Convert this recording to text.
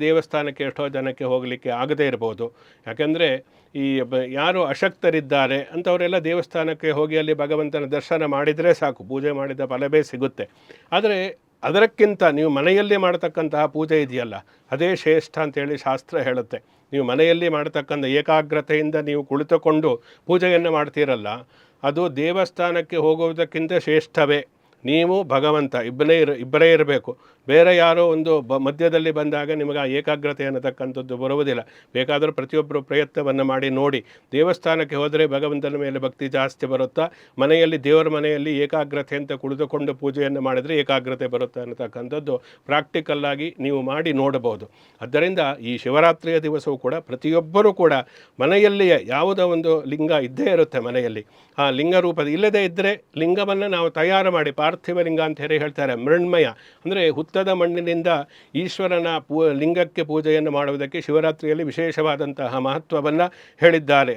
ದೇವಸ್ಥಾನಕ್ಕೆ ಎಷ್ಟೋ ಜನಕ್ಕೆ ಹೋಗಲಿಕ್ಕೆ ಆಗದೇ ಇರ್ಬೋದು. ಯಾಕೆಂದರೆ ಯಾರು ಅಶಕ್ತರಿದ್ದಾರೆ ಅಂಥವರೆಲ್ಲ ದೇವಸ್ಥಾನಕ್ಕೆ ಹೋಗಿ ಅಲ್ಲಿ ಭಗವಂತನ ದರ್ಶನ ಮಾಡಿದರೆ ಸಾಕು, ಪೂಜೆ ಮಾಡಿದ ಫಲವೇ ಸಿಗುತ್ತೆ. ಆದರೆ ಅದಕ್ಕಿಂತ ನೀವು ಮನೆಯಲ್ಲಿ ಮಾಡತಕ್ಕಂತಹ ಪೂಜೆ ಇದೆಯಲ್ಲ, ಅದೇ ಶ್ರೇಷ್ಠ ಅಂತೇಳಿ ಶಾಸ್ತ್ರ ಹೇಳುತ್ತೆ. ನೀವು ಮನೆಯಲ್ಲಿ ಮಾಡತಕ್ಕಂಥ ಏಕಾಗ್ರತೆಯಿಂದ ನೀವು ಕುಳಿತುಕೊಂಡು ಪೂಜೆಯನ್ನು ಮಾಡ್ತೀರಲ್ಲ, ಅದು ದೇವಸ್ಥಾನಕ್ಕೆ ಹೋಗುವುದಕ್ಕಿಂತ ಶ್ರೇಷ್ಠವೇ. ನೀವು ಭಗವಂತ ಇಬ್ಬರೇ ಇರಬೇಕು. ಬೇರೆ ಯಾರೋ ಒಂದು ಮಧ್ಯದಲ್ಲಿ ಬಂದಾಗ ನಿಮಗೆ ಆ ಏಕಾಗ್ರತೆ ಅನ್ನತಕ್ಕಂಥದ್ದು ಬರುವುದಿಲ್ಲ. ಬೇಕಾದರೂ ಪ್ರತಿಯೊಬ್ಬರು ಪ್ರಯತ್ನವನ್ನು ಮಾಡಿ ನೋಡಿ. ದೇವಸ್ಥಾನಕ್ಕೆ ಹೋದರೆ ಭಗವಂತನ ಮೇಲೆ ಭಕ್ತಿ ಜಾಸ್ತಿ ಬರುತ್ತಾ, ಮನೆಯಲ್ಲಿ ದೇವರ ಮನೆಯಲ್ಲಿ ಏಕಾಗ್ರತೆ ಅಂತ ಕುಳಿತುಕೊಂಡು ಪೂಜೆಯನ್ನು ಮಾಡಿದರೆ ಏಕಾಗ್ರತೆ ಬರುತ್ತೆ ಅನ್ನತಕ್ಕಂಥದ್ದು ಪ್ರಾಕ್ಟಿಕಲ್ಲಾಗಿ ನೀವು ಮಾಡಿ ನೋಡಬಹುದು. ಆದ್ದರಿಂದ ಈ ಶಿವರಾತ್ರಿಯ ದಿವಸವೂ ಕೂಡ ಪ್ರತಿಯೊಬ್ಬರೂ ಕೂಡ ಮನೆಯಲ್ಲಿಯೇ ಯಾವುದೋ ಒಂದು ಲಿಂಗ ಇದ್ದೇ ಇರುತ್ತೆ ಮನೆಯಲ್ಲಿ. ಆ ಲಿಂಗ ರೂಪದ ಇಲ್ಲದೇ ಇದ್ದರೆ ಲಿಂಗವನ್ನು ನಾವು ತಯಾರು ಮಾಡಿ, ಪಾರ್ಥಿವ ಲಿಂಗ ಅಂತ ಹೇಳಿ ಹೇಳ್ತಾರೆ, ಮೃಣ್ಮಯ ಅಂದರೆ ಹುತ್ತದ ಮಣ್ಣಿನಿಂದ ಈಶ್ವರನ ಲಿಂಗಕ್ಕೆ ಪೂಜೆಯನ್ನು ಮಾಡುವುದಕ್ಕೆ ಶಿವರಾತ್ರಿಯಲ್ಲಿ ವಿಶೇಷವಾದಂತಹ ಮಹತ್ವವನ್ನು ಹೇಳಿದ್ದಾರೆ.